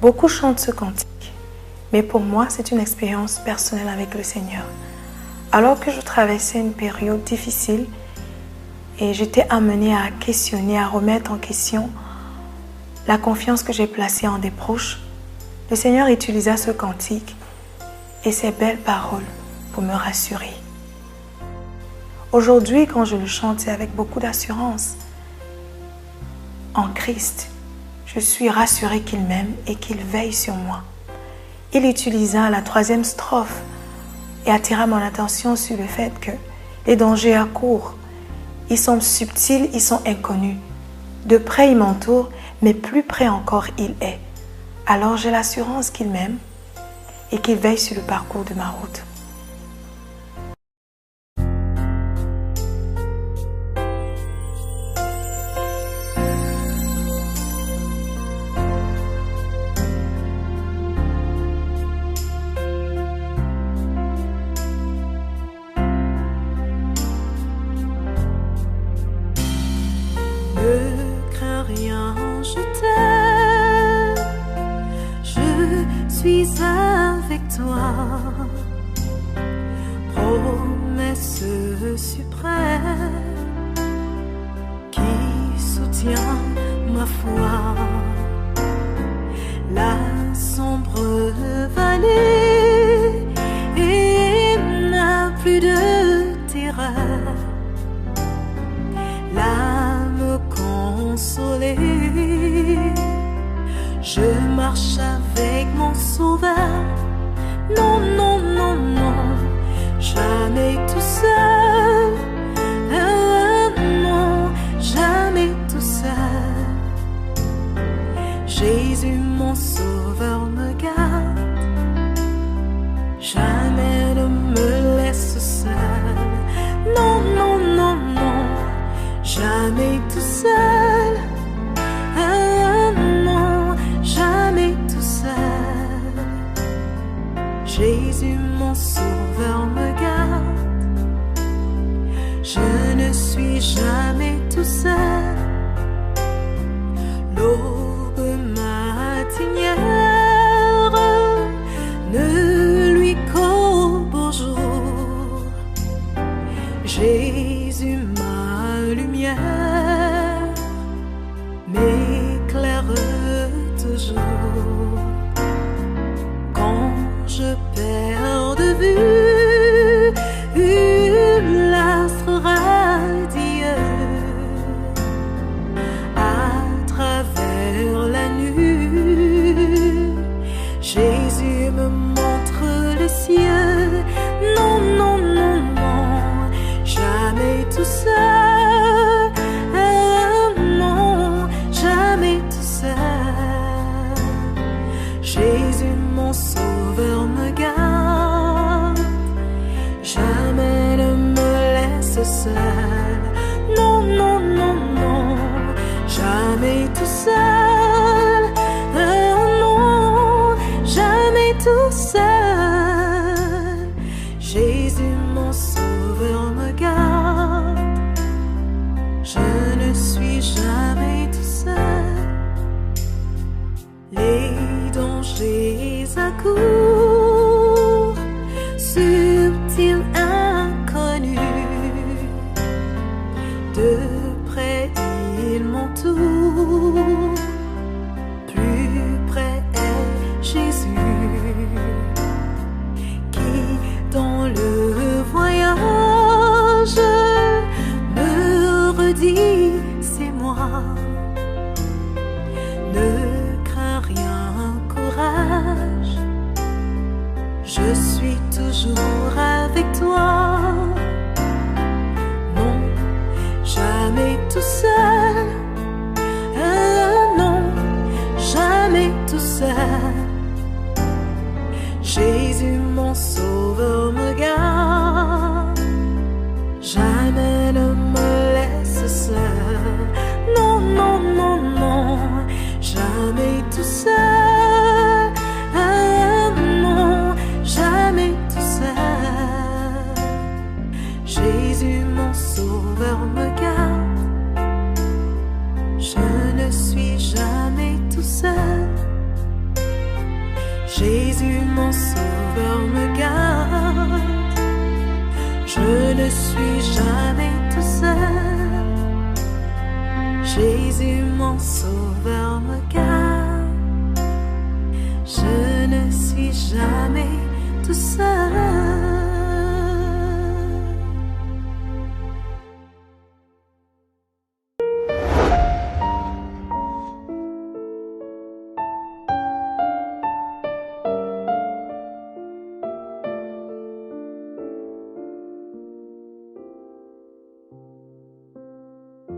Beaucoup chantent ce cantique, mais pour moi, c'est une expérience personnelle avec le Seigneur. Alors que je traversais une période difficile et j'étais amenée à questionner, à remettre en question la confiance que j'ai placée en des proches, le Seigneur utilisa ce cantique et ces belles paroles pour me rassurer. Aujourd'hui, quand je le chante, c'est avec beaucoup d'assurance. En Christ, je suis rassurée qu'il m'aime et qu'il veille sur moi. Il utilisa la 3e strophe et attira mon attention sur le fait que les dangers accourent. Ils sont subtils, ils sont inconnus. De près, il m'entoure, mais plus près encore, il est. Alors j'ai l'assurance qu'il m'aime et qu'il veille sur le parcours de ma route. Ne crains rien, je t'aime, je suis avec toi. Promesse suprême qui soutient ma foi. La sombre vallée et n'a plus de terreur. L'âme consolée, je marche avec mon Sauveur. Non, non, non, non, jamais tout seul. Non, jamais tout seul. Jésus, mon Sauveur, me garde. Jamais ne me laisse seul. Non, non, non, non, jamais tout seul. Non, jamais tout seul. Jésus, mon Sauveur, me garde. Je ne suis jamais tout seul. L'aube matinière ne lui qu'au beau jour. Jésus, ma lumière, m'éclaire toujours. Quand je perds de vue l'astre radieux, à travers la nuit, Jésus me montre le ciel. Non, non, non, non, jamais tout seul. Non, jamais tout seul. Jésus, mon Sauveur, me garde. Jamais ne me laisse seul. Non, non, non, non, jamais tout seul. Non, jamais tout seul. Jésus, mon Sauveur, me garde. Je ne suis jamais tout seul. Les dangers accourent, subtils, inconnus. De près, ils m'entourent. Plus près est Jésus, qui dans le voyage me redit, c'est moi. Ne crains rien, courage, je suis toujours avec toi. Non, jamais tout seul. Non, jamais tout seul. Jésus, mon Sauveur, me garde. Jamais ne me laisse seul. Non, non, non, non, jamais tout seul. Non, jamais tout seul. Jésus, mon Sauveur, me garde. Je ne suis jamais tout seul. sauveur me garde. Je ne suis jamais tout seul. Jésus mon sauveur me garde. Je ne suis jamais tout seul.